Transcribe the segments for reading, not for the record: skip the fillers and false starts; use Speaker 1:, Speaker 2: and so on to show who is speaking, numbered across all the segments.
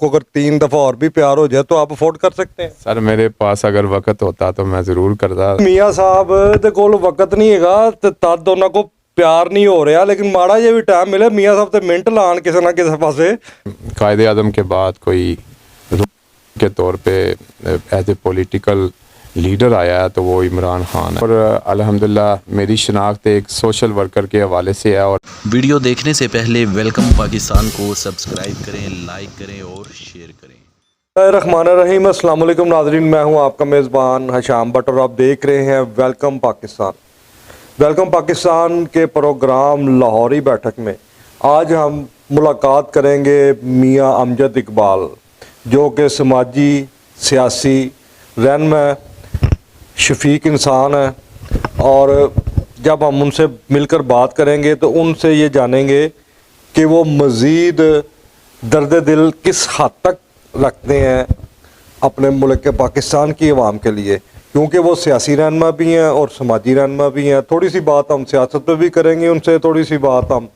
Speaker 1: आपको अगर 3 दफ़ा और भी प्यार हो जाए तो आप अफोर्ड कर सकते हैं?
Speaker 2: सर मेरे पास अगर वक्त होता तो मैं ज़रूर करता।
Speaker 1: ਮੀਆਂ ਸਾਹਿਬ ਦੇ ਕੋਲ ਵਕਤ ਨਹੀਂ ਹੈਗਾ ਤੇ ਤਦ ਉਹਨਾਂ ਕੋ ਪਿਆਰ ਨਹੀਂ ਹੋ ਰਿਹਾ, ਲੇਕਿਨ ਮਾੜਾ ਜਿਹਾ ਵੀ ਟਾਈਮ ਮਿਲੇ ਮੀਆਂ ਸਾਹਿਬ ਤੇ ਮਿੰਟ ਲਾਣ ਕਿਸੇ ਨਾ ਕਿਸੇ ਪਾਸੇ।
Speaker 2: कायदे आज़म के बाद कोई के तौर पे एज ए पॉलिटिकल लीडर आया है तो वो इमरान खान है, और अल्हम्दुलिल्लाह मेरी शनाख्त एक सोशल वर्कर के हवाले से है। और
Speaker 3: वीडियो देखने से पहले वेलकम पाकिस्तान को सब्सक्राइब करें, लाइक करें और शेयर करें।
Speaker 1: रहमानिर्रहीम, अस्सलाम वालेकुम नाज़रीन, मैं हूं आपका मेज़बान हशाम भट्ट और आप देख रहे हैं वेलकम पाकिस्तान। वेलकम पाकिस्तान के प्रोग्राम लाहौरी बैठक में आज हम मुलाकात करेंगे मियाँ अमजद इकबाल, जो कि समाजी सियासी रहनुमा शफीक इंसान है। और जब हम उनसे मिलकर बात करेंगे तो उनसे ये जानेंगे कि वो मज़ीद दर्द दिल किस हद तक रखते हैं अपने मुल्क के पाकिस्तान की अवाम के लिए, क्योंकि वो सियासी रहनुमा भी हैं और समाजी रहनुमा भी हैं। थोड़ी सी बात हम सियासत पे भी करेंगे उनसे, थोड़ी सी बात हम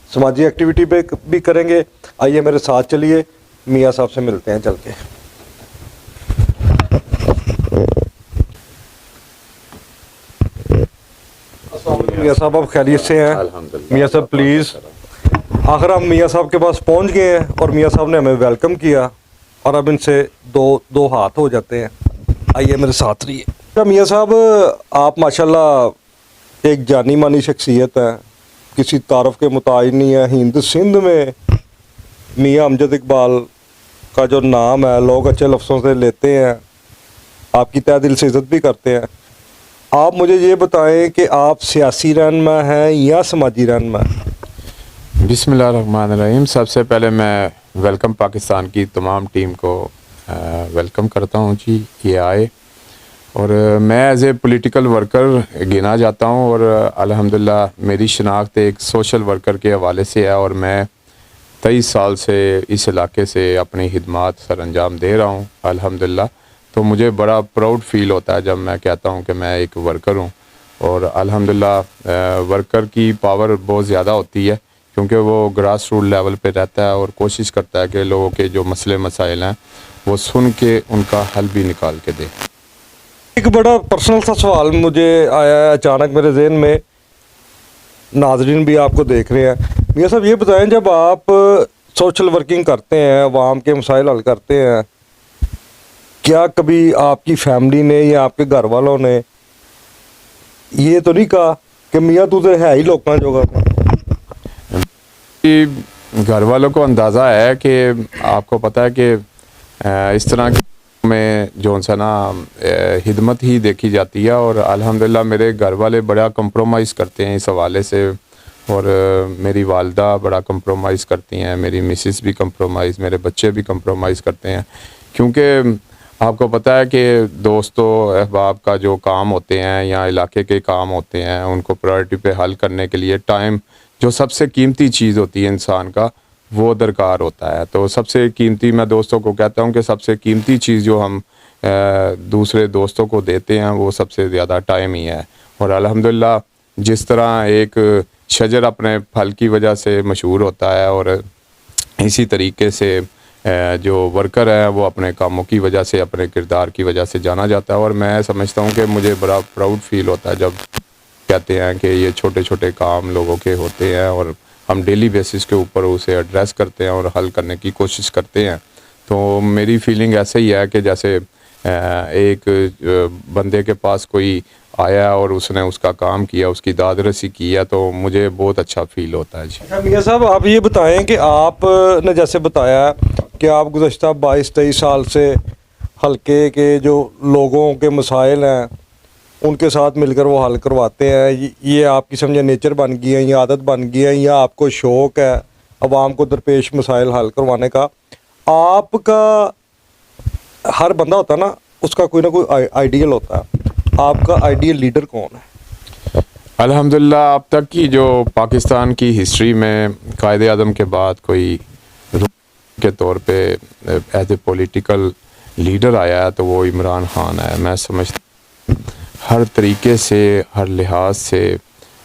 Speaker 1: समाजी एक्टिविटी पे भी करेंगे। आइए मेरे साथ चलिए, मियाँ साहब से मिलते हैं चल के। मियाँ साहब आप खैरियत से हैं? मियाँ साहब प्लीज़, आखिर हम मियाँ साहब के पास पहुँच गए हैं और मियाँ साहब ने हमें वेलकम किया और अब इनसे दो हाथ हो जाते हैं। आइए मेरे साथ रहिए। मियाँ साहब आप माशाल्लाह एक जानी मानी शख्सियत हैं, किसी तारफ़ के मुताबिक नहीं है। हिंद सिंध में मियाँ अमजद इकबाल का जो नाम है लोग अच्छे लफ्ज़ों से लेते हैं, आपकी तहे दिल से इज़्ज़त भी करते हैं। आप मुझे ये बताएं कि आप सियासी रहनुमा हैं या समाजी रहनुमा?
Speaker 2: बिस्मिल्लाहिर्रहमानिर्रहीम। सबसे पहले मैं वेलकम पाकिस्तान की तमाम टीम को वेलकम करता हूँ जी, ये आए। और मैं एज ए पॉलिटिकल वर्कर गिना जाता हूँ और अल्हम्दुलिल्लाह मेरी शनाख्त एक सोशल वर्कर के हवाले से है, और मैं 23 साल से इस इलाके से अपनी खिदमत सर अंजाम दे रहा हूँ अल्हम्दुलिल्लाह। तो मुझे बड़ा प्राउड फील होता है जब मैं कहता हूँ कि मैं एक वर्कर हूँ। और अल्हम्दुलिल्लाह वर्कर की पावर बहुत ज़्यादा होती है, क्योंकि वो ग्रास रूट लेवल पे रहता है और कोशिश करता है कि लोगों के जो मसले मसाइल हैं वो सुन के उनका हल भी निकाल के दे।
Speaker 1: एक बड़ा पर्सनल सा सवाल मुझे आया है अचानक मेरे जहन में, नाजरीन भी आपको देख रहे हैं। मियाँ साहब ये बताएं, जब आप सोशल वर्किंग करते हैं, अवाम के मसाइल हल करते हैं, क्या कभी आपकी फैमिली ने या आपके घर वालों ने ये तो नहीं कहा कि मियाँ तू तो है ही लोगों जोगा?
Speaker 2: घर वालों को अंदाज़ा है कि आपको पता है कि इस तरह की में जो सा ना खिदमत ही देखी जाती है, और अल्हम्दुलिल्लाह मेरे घर वाले बड़ा कंप्रोमाइज़ करते हैं इस हवाले से। और मेरी वालदा बड़ा कंप्रोमाइज़ करती हैं, मेरी मिसेस भी कंप्रोमाइज़, मेरे बच्चे भी कंप्रोमाइज़ करते हैं, क्योंकि आपको पता है कि दोस्तों अहबाब का जो काम होते हैं या इलाके के काम होते हैं, उनको प्रायोरिटी पे हल करने के लिए टाइम जो सबसे कीमती चीज़ होती है इंसान का, वो दरकार होता है। तो सबसे कीमती, मैं दोस्तों को कहता हूँ कि सबसे कीमती चीज़ जो हम दूसरे दोस्तों को देते हैं वो सबसे ज़्यादा टाइम ही है। और अल्हम्दुलिल्लाह जिस तरह एक शजर अपने फल की वजह से मशहूर होता है, और इसी तरीके से जो वर्कर है वो अपने कामों की वजह से, अपने किरदार की वजह से जाना जाता है। और मैं समझता हूँ कि मुझे बड़ा प्राउड फील होता है जब कहते हैं कि ये छोटे छोटे काम लोगों के होते हैं और हम डेली बेसिस के ऊपर उसे एड्रेस करते हैं और हल करने की कोशिश करते हैं। तो मेरी फीलिंग ऐसे ही है कि जैसे एक बंदे के पास कोई आया और उसने उसका काम किया, उसकी दादरसी किया, तो मुझे बहुत अच्छा फील होता है जी।
Speaker 1: मियाँ साहब आप ये बताएं कि आपने जैसे बताया कि आप गुज़श्ता 22-23 साल से हल्के के जो लोगों के मसाइल हैं उनके साथ मिलकर वो हल करवाते हैं, ये आपकी समझे नेचर बन गई है, या आदत बन गई है, या आपको शौक़ है अवाम को दरपेश मसाइल हल करवाने का? आपका हर बंदा होता है ना, उसका कोई ना कोई आइडियल होता है, आपका आइडियल लीडर कौन है?
Speaker 2: अल्हम्दुलिल्लाह अब तक की जो पाकिस्तान की हिस्ट्री में कायदे आज़म के बाद कोई के तौर पे एज ए पॉलिटिकल लीडर आया है तो वो इमरान खान है। मैं समझता हर तरीके से, हर लिहाज से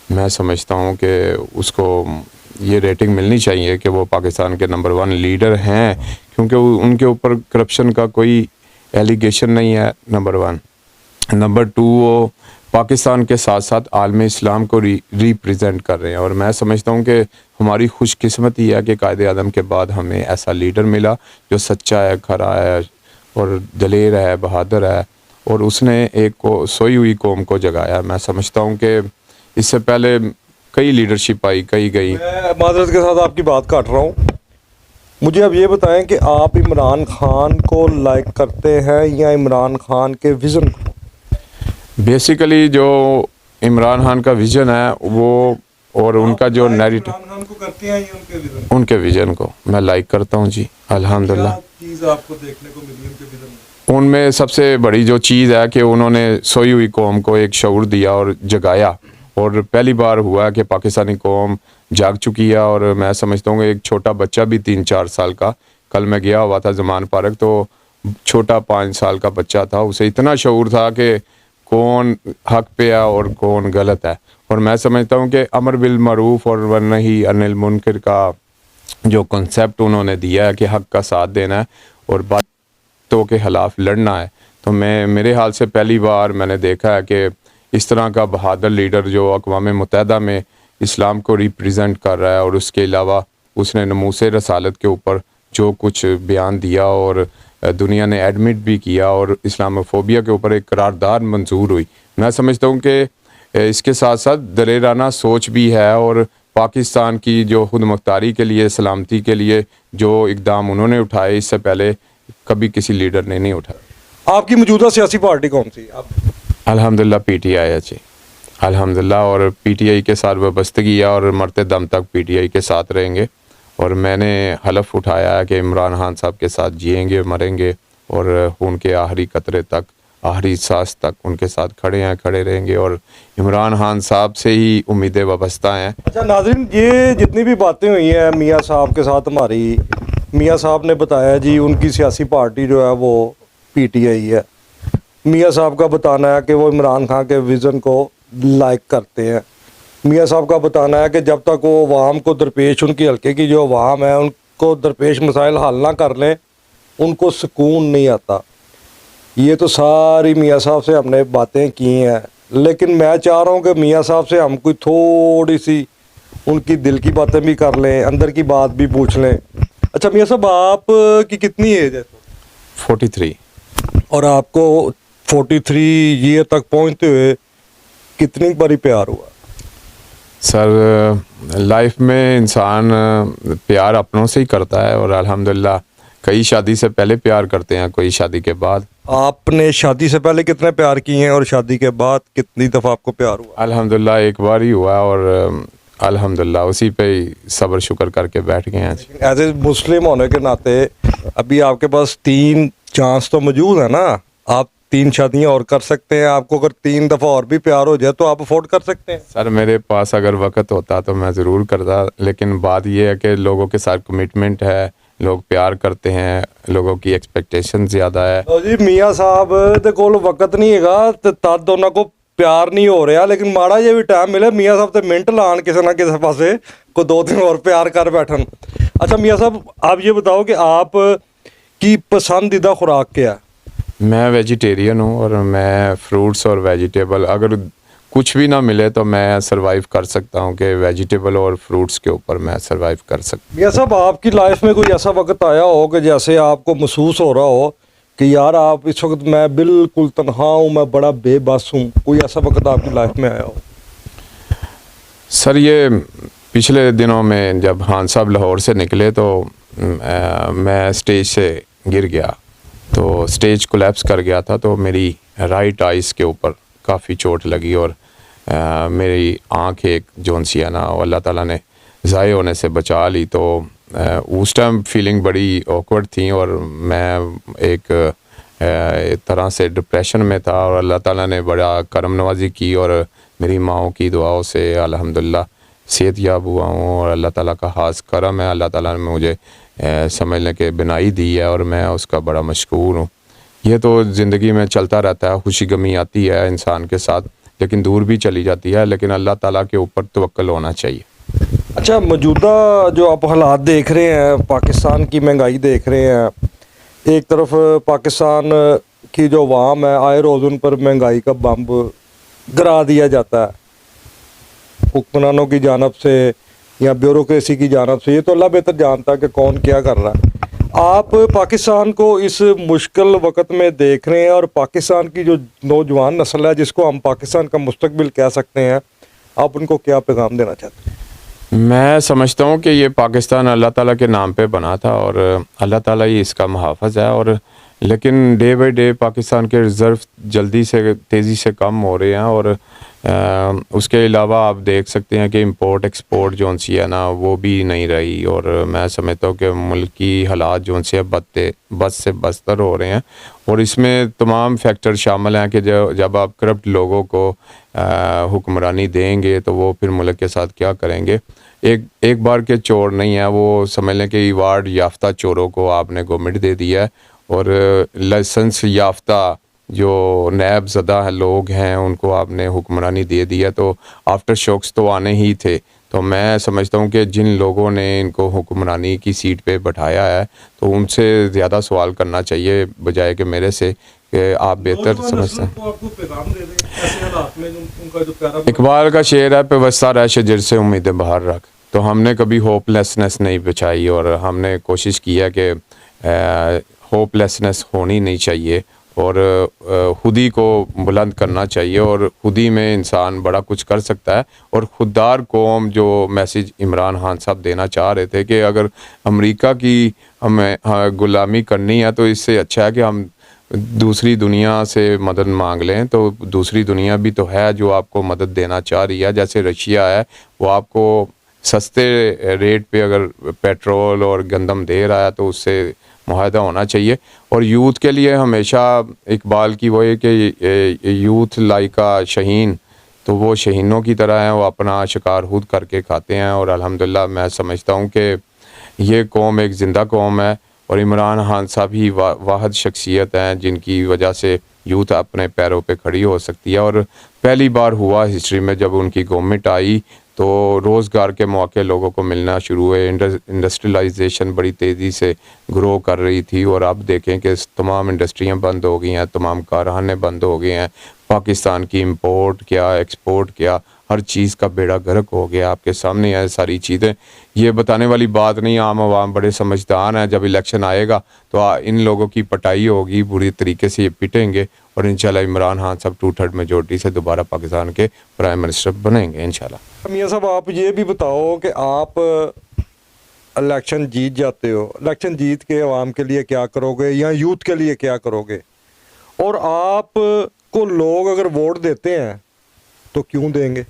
Speaker 2: मैं समझता हूँ कि उसको یہ ریٹنگ ملنی چاہیے کہ وہ پاکستان کے نمبر 1 لیڈر ہیں، کیونکہ ان کے اوپر کرپشن کا کوئی ایلیگیشن نہیں ہے، نمبر 1۔ نمبر 2 وہ پاکستان کے ساتھ ساتھ عالم اسلام کو ریپریزنٹ کر رہے ہیں، اور میں سمجھتا ہوں کہ ہماری خوش قسمتی ہے کہ قائد اعظم کے بعد ہمیں ایسا لیڈر ملا جو سچا ہے، کھرا ہے اور دلیر ہے، بہادر ہے، اور اس نے ایک سوئی ہوئی قوم کو جگایا۔ میں سمجھتا ہوں کہ اس سے پہلے کئی لیڈرشپ آئی، کئی گئی۔
Speaker 1: میں معذرت کے ساتھ آپ کی بات کاٹ رہا ہوں، مجھے اب یہ بتائیں کہ آپ عمران خان کو لائک کرتے ہیں یا عمران خان کے ویژن کو؟
Speaker 2: بیسیکلی جو عمران خان کا ویژن ہے وہ، اور ان کا جو نیریٹو،
Speaker 1: عمران خان کو کرتے ہیں یا ان کے ویژن؟
Speaker 2: ان کے ویژن کو میں لائک کرتا ہوں جی، الحمدللہ۔
Speaker 1: کیا چیز آپ کو دیکھنے کو ملی ان کے ویژن میں؟
Speaker 2: ان میں سب سے بڑی جو چیز ہے کہ انہوں نے سوئی ہوئی قوم کو ایک شعور دیا اور جگایا، اور پہلی بار ہوا کہ پاکستانی قوم جاگ چکی ہے۔ اور میں سمجھتا ہوں کہ ایک چھوٹا بچہ بھی 3-4 سال کا، کل میں گیا ہوا تھا زمان پارک، تو چھوٹا 5 سال کا بچہ تھا، اسے اتنا شعور تھا کہ کون حق پہ ہے اور کون غلط ہے۔ اور میں سمجھتا ہوں کہ امر بالمعروف اور نہی عن المنکر کا جو کنسیپٹ انہوں نے دیا ہے کہ حق کا ساتھ دینا ہے اور باتوں کے خلاف لڑنا ہے، تو میرے حال سے پہلی بار میں نے دیکھا ہے کہ اس طرح کا بہادر لیڈر جو اقوام متحدہ میں اسلام کو ریپریزنٹ کر رہا ہے، اور اس کے علاوہ اس نے ناموس رسالت کے اوپر جو کچھ بیان دیا اور دنیا نے ایڈمٹ بھی کیا، اور اسلاموفوبیا کے اوپر ایک قرارداد منظور ہوئی۔ میں سمجھتا ہوں کہ اس کے ساتھ ساتھ دلیرانہ سوچ بھی ہے، اور پاکستان کی جو خود مختاری کے لیے، سلامتی کے لیے جو اقدام انہوں نے اٹھائے، اس سے پہلے کبھی کسی لیڈر نے نہیں اٹھایا۔
Speaker 1: آپ کی موجودہ سیاسی پارٹی کون سی؟ آپ
Speaker 2: الحمدللہ پی ٹی آئی ہے جی، الحمدللہ، اور پی ٹی آئی کے ساتھ وابستگی ہے، اور مرتے دم تک پی ٹی آئی کے ساتھ رہیں گے، اور میں نے حلف اٹھایا ہے کہ عمران خان صاحب کے ساتھ جئیں گے، مریں گے، اور ان کے آخری قطرے تک، آخری سانس تک ان کے ساتھ کھڑے رہیں گے، اور عمران خان صاحب سے ہی امیدیں وابستہ ہیں۔
Speaker 1: اچھا ناظرین، یہ جتنی بھی باتیں ہوئی ہیں میاں صاحب کے ساتھ ہماری، میاں صاحب نے بتایا جی ان کی سیاسی پارٹی جو ہے وہ پی ٹی آئی ہے، میاں صاحب کا بتانا ہے کہ وہ عمران خان کے ویژن کو لائک کرتے ہیں، میاں صاحب کا بتانا ہے کہ جب تک وہ عوام کو درپیش، ان کی حلقے کی جو عوام ہے ان کو درپیش مسائل حل نہ کر لیں ان کو سکون نہیں آتا۔ یہ تو ساری میاں صاحب سے ہم نے باتیں کی ہیں، لیکن میں چاہ رہا ہوں کہ میاں صاحب سے ہم کوئی تھوڑی سی ان کی دل کی باتیں بھی کر لیں، اندر کی بات بھی پوچھ لیں۔ اچھا میاں صاحب، آپ کی کتنی ایج ہے؟
Speaker 2: 43۔
Speaker 1: اور آپ کو 43 ایئر تک پہنچتے ہوئے کتنی باری پیار ہوا؟
Speaker 2: سر لائف میں انسان پیار اپنوں سے ہی کرتا ہے، اور الحمدللہ کئی شادی سے پہلے پیار کرتے ہیں، کوئی شادی کے بعد۔
Speaker 1: آپ نے شادی سے پہلے کتنے پیار کیے ہیں اور شادی کے بعد کتنی دفعہ آپ کو پیار ہوا؟
Speaker 2: الحمدللہ ایک بار ہی ہوا، اور الحمدللہ اسی پہ ہی صبر شکر کر کے بیٹھ گئے ہیں۔
Speaker 1: ایز اے مسلم ہونے کے ناطے ابھی آپ کے پاس 3 چانس تو موجود ہے نا، آپ 3 شادیاں اور کر سکتے ہیں، آپ کو اگر 3 دفعہ اور بھی پیار ہو جائے تو آپ افورڈ کر سکتے ہیں۔
Speaker 2: سر میرے پاس اگر وقت ہوتا تو میں ضرور کرتا، لیکن بات یہ ہے کہ لوگوں کے ساتھ کمٹمنٹ ہے، لوگ پیار کرتے ہیں، لوگوں کی ایکسپیکٹیشن زیادہ ہے۔
Speaker 1: لو جی میاں صاحب دے کول وقت نہیں ہے تے تد انہاں کو پیار نہیں ہو رہا، لیکن ماڑا جے بھی ٹائم ملے میاں صاحب تے منٹ لان کسی نہ کسی پاسے کو 2-3 اور پیار کر بیٹھن۔ اچھا میاں صاحب، آپ یہ بتاؤ کہ آپ کی پسندیدہ خوراک کیا ہے؟
Speaker 2: میں ویجیٹیرین ہوں، اور میں فروٹس اور ویجیٹیبل اگر کچھ بھی نہ ملے تو میں سروائیو کر سکتا ہوں، کہ ویجیٹیبل اور فروٹس کے اوپر میں سروائیو کر سکتا ہوں۔
Speaker 1: میاں صاحب، آپ کی لائف میں کوئی ایسا وقت آیا ہو کہ جیسے آپ کو محسوس ہو رہا ہو کہ یار آپ اس وقت میں بالکل تنہا ہوں، میں بڑا بے بس ہوں، کوئی ایسا وقت آپ کی لائف میں آیا ہو؟
Speaker 2: سر یہ پچھلے دنوں میں جب خان صاحب لاہور سے نکلے تو میں اسٹیج سے گر گیا، تو اسٹیج کولیپس کر گیا تھا، تو میری رائٹ آئیز کے اوپر کافی چوٹ لگی، اور میری آنکھ ایک جون سی ہے نا اللہ تعالیٰ نے ضائع ہونے سے بچا لی۔ تو اس ٹائم فیلنگ بڑی آکورڈ تھی، اور میں ایک طرح سے ڈپریشن میں تھا، اور اللہ تعالیٰ نے بڑا کرم نوازی کی، اور میری ماؤں کی دعاؤں سے الحمدللہ صحت یاب ہوا ہوں، اور اللہ تعالیٰ کا خاص کرم ہے، اللہ تعالیٰ نے مجھے سمجھنے کے بنائی دی ہے، اور میں اس کا بڑا مشکور ہوں۔ یہ تو زندگی میں چلتا رہتا ہے، خوشی غمی آتی ہے انسان کے ساتھ، لیکن دور بھی چلی جاتی ہے، لیکن اللہ تعالیٰ کے اوپر توکل ہونا چاہیے۔
Speaker 1: अच्छा, मौजूदा जो आप हालात देख रहे हैं, पाकिस्तान की महंगाई देख रहे हैं, एक तरफ पाकिस्तान की जो अवाम है आए रोज़ उन पर महंगाई का बम्ब गिरा दिया जाता है हुक्मरानों की जानब से या ब्यूरोक्रेसी की जानब से। ये तो अल्लाह बेहतर जानता है कि कौन क्या कर रहा है। आप पाकिस्तान को इस मुश्किल वक्त में देख रहे हैं और पाकिस्तान की जो नौजवान नस्ल है जिसको हम पाकिस्तान का मुस्तकबिल कह सकते हैं, आप उनको क्या पैगाम देना चाहते हैं?
Speaker 2: मैं समझता हूँ कि ये पाकिस्तान अल्लाह ताला के नाम पे बना था और अल्लाह ताला ही इसका मुहाफ़िज़ है। और लेकिन डे बाय डे पाकिस्तान के रिज़र्व जल्दी से तेज़ी से कम हो रहे हैं और उसके अलावा आप देख सकते हैं कि इंपोर्ट एक्सपोर्ट जो सी है ना वो भी नहीं रही। और मैं समझता हूँ कि मुल्क की हालात जो से बद से बदतर हो रहे हैं और इसमें तमाम फैक्टर शामिल हैं कि जब आप करप्ट लोगों को हुक्मरानी देंगे तो वो फिर मुल्क के साथ क्या करेंगे। एक बार के चोर नहीं है, वो समझ लें कि अवार्ड याफ्ता चोरों को आपने गवर्नमेंट दे दिया है और लाइसेंस याफ्ता जो नैब ज़दा है लोग हैं उनको आपने हुक्मरानी दे दिया। तो आफ्टर शॉक्स तो आने ही थे। तो मैं समझता हूँ कि जिन लोगों ने इनको हुक्मरानी की सीट पे बैठाया है तो उनसे ज़्यादा सवाल करना चाहिए बजाय कि मेरे से कि आप बेहतर समझते हैं। इकबाल का शेर है, पेवस्ता रह शजर से उम्मीदें बाहर रख। तो हमने कभी होपलेसनेस नहीं बचाई और हमने कोशिश की है कि होपलेसनेस होनी नहीं चाहिए और खुदी को बुलंद करना चाहिए और खुदी में इंसान बड़ा कुछ कर सकता है। और खुददार कौम जो मैसेज इमरान खान साहब देना चाह रहे थे कि अगर अमेरिका की हमें गुलामी करनी है तो इससे अच्छा है कि हम दूसरी दुनिया से मदद मांग लें। तो दूसरी दुनिया भी तो है जो आपको मदद देना चाह रही है। जैसे रशिया है, वो आपको सस्ते रेट पे अगर पेट्रोल और गंदम दे रहा है तो उससे मुआहदा होना चाहिए। और यूथ के लिए हमेशा इकबाल की वो है कि यूथ लाइका शहीन, तो वो शहीनों की तरह हैं, वो अपना शिकार खुद करके खाते हैं। और अल्हम्दुलिल्लाह मैं समझता हूँ कि ये कौम एक ज़िंदा कौम है और इमरान खान साहब ही वाहिद शख्सियत हैं जिनकी वजह से यूथ अपने पैरों पे खड़ी हो सकती है। और पहली बार हुआ हिस्ट्री में जब उनकी गवर्नमेंट आई तो रोज़गार के मौके लोगों को मिलना शुरू हुए। इंडस्ट्रियलाइजेशन बड़ी तेज़ी से ग्रो कर रही थी और अब देखें कि तमाम इंडस्ट्रियां बंद हो गई हैं, तमाम कारखाने बंद हो गए हैं। पाकिस्तान की इंपोर्ट क्या एक्सपोर्ट क्या हर चीज़ का बेड़ा गर्क हो गया। आपके सामने है सारी चीज़ें। ये बताने वाली बात नहीं, आम आवाम बड़े समझदार हैं। जब इलेक्शन आएगा तो इन लोगों की पटाई होगी, बुरी तरीके से ये पिटेंगे और इंशाल्लाह इमरान खान साहब 2/3 मेजोरिटी से दोबारा पाकिस्तान के प्राइम मिनिस्टर बनेंगे इंशाल्लाह।
Speaker 1: मियां साहब, आप ये भी बताओ कि आप इलेक्शन जीत जाते हो, इलेक्शन जीत के अवाम के लिए क्या करोगे या यूथ के लिए क्या करोगे? और आप को लोग अगर वोट देते हैं तो क्यों देंगे?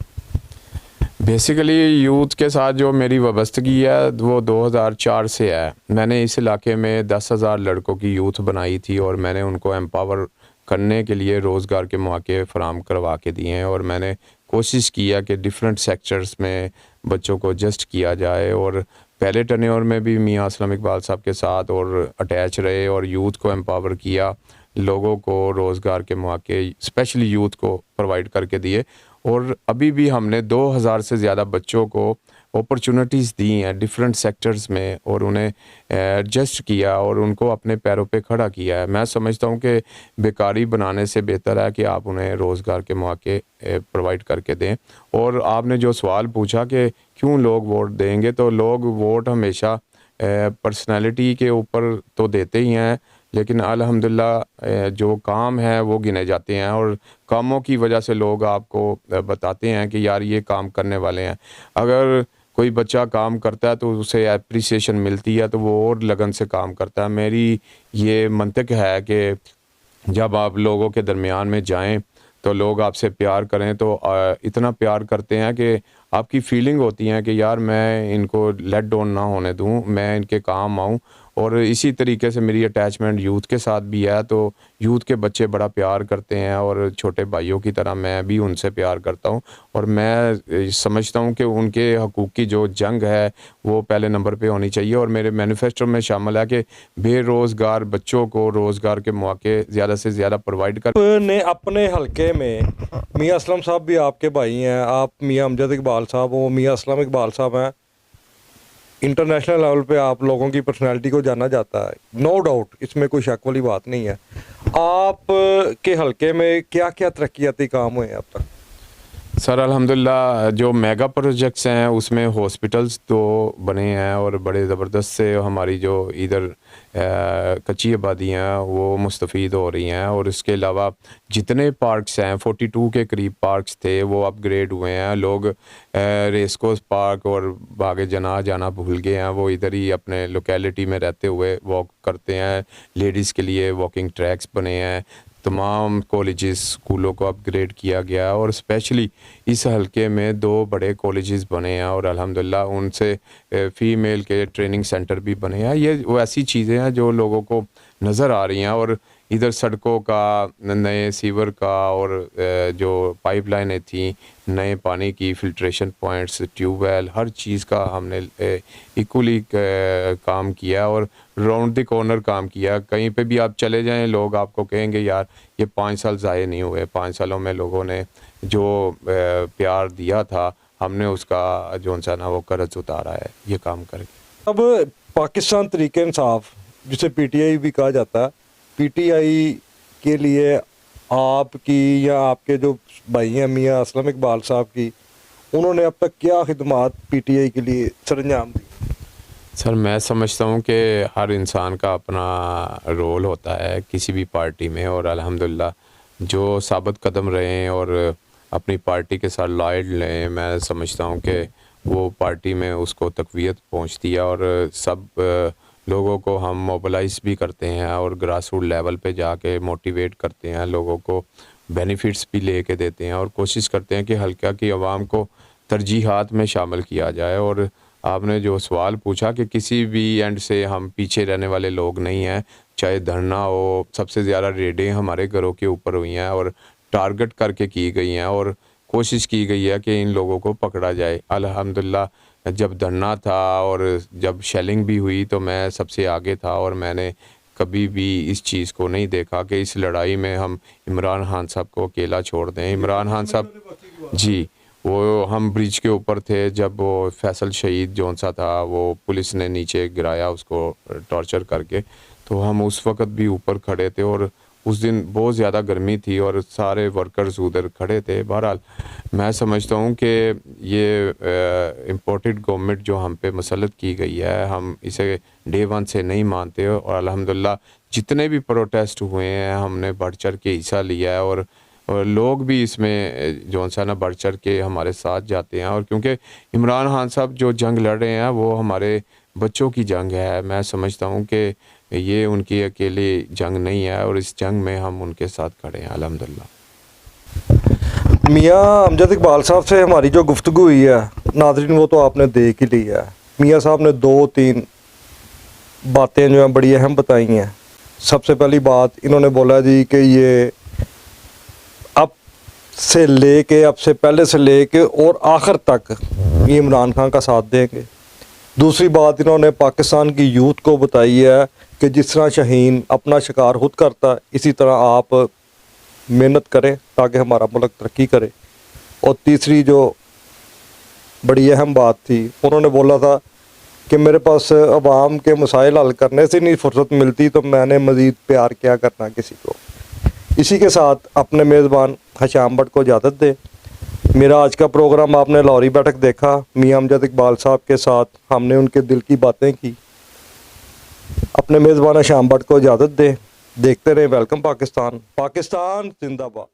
Speaker 2: बेसिकली यूथ के साथ जो मेरी वाबस्तगी है वो 2004 से है। मैंने इस इलाके में 10,000 लड़कों की यूथ बनाई थी और मैंने उनको एम्पावर करने के लिए रोज़गार के मौके फ़राहम करवा के दिए हैं। और मैंने कोशिश किया कि डिफरेंट सेक्टर्स में बच्चों को एडजस्ट किया जाए और पहले टर्नओवर में भी मियां असलम इकबाल साहब के साथ और अटैच रहे और यूथ को एम्पावर किया, लोगों को रोज़गार के मौके स्पेशली यूथ को प्रोवाइड करके दिए। और अभी भी हमने 2000 से ज़्यादा बच्चों को अपॉर्चुनिटीज़ दी हैं डिफरेंट सेक्टर्स में और उन्हें एडजस्ट किया और उनको अपने पैरों पे खड़ा किया है। मैं समझता हूँ कि बेकारी बनाने से बेहतर है कि आप उन्हें रोज़गार के मौके प्रोवाइड करके दें। और आपने जो सवाल पूछा कि क्यों लोग वोट देंगे, तो लोग वोट हमेशा पर्सनैलिटी के ऊपर तो देते ही हैं, लेकिन अल्हम्दुलिल्लाह जो काम है वो गिने जाते हैं और कामों की वजह से लोग आपको बताते हैं कि यार ये काम करने वाले हैं। अगर कोई बच्चा काम करता है तो उसे एप्रिसिएशन मिलती है तो वो और लगन से काम करता है। मेरी ये मंतक है कि जब आप लोगों के दरमियान में जाएं तो लोग आपसे प्यार करें, तो इतना प्यार करते हैं कि आपकी फीलिंग होती है कि यार मैं इनको लेट डाउन ना होने दूं, मैं इनके काम आऊं। और इसी तरीके से मेरी अटैचमेंट यूथ के साथ भी है। तो यूथ के बच्चे बड़ा प्यार करते हैं और छोटे भाइयों की तरह मैं भी उनसे प्यार करता हूं। और मैं समझता हूं कि उनके हकूक़ की जो जंग है वो पहले नंबर पे होनी चाहिए। और मेरे मैनिफेस्टो में शामिल है कि बेरोज़गार बच्चों को रोज़गार के मौके ज़्यादा से ज़्यादा प्रोवाइड कर।
Speaker 1: ने अपने हलके में मियां असलम साहब भी आपके भाई हैं, आप मियां अमजद इकबाल साहब हो, मियां असलम इकबाल साहब हैं, इंटरनेशनल लेवल पे आप लोगों की पर्सनालिटी को जाना जाता है, नो डाउट, इसमें कोई शक वाली बात नहीं है। आप के हलके में क्या क्या तरक्याती काम हुए हैं अब तक?
Speaker 2: सर अल्हम्दुलिल्लाह जो मेगा प्रोजेक्ट्स हैं उसमें हॉस्पिटल्स तो बने हैं और बड़े ज़बरदस्त से हमारी जो इधर कच्ची आबादियाँ हैं वो मुस्तफ़ीद हो रही हैं। और इसके अलावा जितने पार्क्स हैं 42 के करीब पार्क्स थे वो अपग्रेड हुए हैं। लोग रेस कोर्स पार्क और बाग जना जाना भूल गए हैं, वो इधर ही अपने लोकेलिटी में रहते हुए वॉक करते हैं। लेडीज़ के लिए वॉकिंग ट्रैक्स बने हैं। तमाम कॉलेजेस स्कूलों को अपग्रेड किया गया और स्पेशली इस हलके में 2 बड़े कॉलेजेस बने हैं और अल्हम्दुलिल्लाह उनसे फ़ीमेल के ट्रेनिंग सेंटर भी बने हैं। ये वो ऐसी चीज़ें हैं जो लोगों को नज़र आ रही हैं। और इधर सड़कों का, नए सीवर का और जो पाइपलाइनें थी, नए पानी की फ़िल्ट्रेशन पॉइंट्स, ट्यूबवेल, हर चीज़ का हमने इक्वली काम किया और राउंड द कॉर्नर काम किया। कहीं पे भी आप चले जाएं लोग आपको कहेंगे यार ये 5 साल ज़ाये नहीं हुए। 5 सालों में लोगों ने जो प्यार दिया था हमने उसका जो सा ना वो कर्ज उतारा है ये काम करके।
Speaker 1: अब पाकिस्तान तरीके इंसाफ जिसे पीटीआई भी कहा जाता है, पीटीआई के लिए आपकी या आपके जो भाई हैं मियाँ असलम इकबाल साहब की, उन्होंने अब तक क्या खिदमात पीटीआई के लिए सरंजाम दी?
Speaker 2: सर मैं समझता हूँ कि हर इंसान का अपना रोल होता है किसी भी पार्टी में और अल्हम्दुलिल्लाह जो साबित कदम रहे हैं और अपनी पार्टी के साथ लॉयल रहे, मैं समझता हूँ कि वो पार्टी में उसको तक़वियत पहुँचती है और सब लोगों को हम मोबिलाइज़ भी करते हैं और ग्रास रूट लेवल पे जाके मोटिवेट करते हैं, लोगों को बेनिफिट्स भी लेके देते हैं और कोशिश करते हैं कि हल्का की आवाम को तरजीहात में शामिल किया जाए। और आपने जो सवाल पूछा कि किसी भी एंड से हम पीछे रहने वाले लोग नहीं हैं, चाहे धरना हो, सबसे ज़्यादा रेडें हमारे घरों के ऊपर हुई हैं और टारगेट करके की गई हैं और कोशिश की गई है कि इन लोगों को पकड़ा जाए। अल्हम्दुलिल्लाह जब धरना था और जब शेलिंग भी हुई तो मैं सबसे आगे था और मैंने कभी भी इस चीज़ को नहीं देखा कि इस लड़ाई में हम इमरान खान साहब को अकेला छोड़ दें। इमरान खान साहब जी, वो हम ब्रिज के ऊपर थे जब वो फैसल शहीद जौन सा था वो पुलिस ने नीचे गिराया उसको टॉर्चर करके, तो हम उस वक़्त भी ऊपर खड़े थे और उस दिन बहुत ज़्यादा गर्मी थी और सारे वर्कर्स उधर खड़े थे। बहरहाल मैं समझता हूँ कि ये इम्पोर्टेड गवर्नमेंट जो हम पे मसलत की गई है हम इसे डे 1 से नहीं मानते और अल्हम्दुलिल्लाह जितने भी प्रोटेस्ट हुए हैं हमने बढ़ चढ़ के हिस्सा लिया है और लोग भी इसमें जो सा ना बढ़ चढ़ के हमारे साथ जाते हैं। और क्योंकि इमरान खान साहब जो जंग लड़ रहे हैं वो हमारे बच्चों की जंग है, मैं समझता हूँ कि ये उनकी अकेली जंग नहीं है और इस जंग में हम उनके साथ खड़े हैं अल्हम्दुलिल्लाह।
Speaker 1: मियाँ अमजद इकबाल साहब से हमारी जो गुफ्तगू हुई है नाज़रीन वो तो आपने देख ही ली है। मियाँ साहब ने 2-3 बातें जो हैं बड़ी अहम बताई हैं। सबसे पहली बात इन्होंने बोला जी कि ये अब से पहले से लेके और आखिर तक ये इमरान खान का साथ देंगे। दूसरी बात इन्होंने पाकिस्तान की यूथ को बताई है कि जिस तरह शाहीन अपना शिकार खुद करता है इसी तरह आप मेहनत करें ताकि हमारा मुल्क तरक्की करे। और तीसरी जो बड़ी अहम बात थी उन्होंने बोला था कि मेरे पास अवाम के मसाइल हल करने से नहीं फुर्सत मिलती तो मैंने मज़ीद प्यार क्या करना किसी को। इसी के साथ अपने मेज़बान हशाम भट्ट को इजाज़त दे। मेरा आज का प्रोग्राम आपने लाहौरी बैठक देखा, मियाँ अमजद इकबाल साहब के साथ हमने उनके दिल की बातें की। अपने मेज़बान हशाम भट्ट को इजाज़त दे। देखते रहे वेलकम पाकिस्तान, पाकिस्तान जिंदाबाद।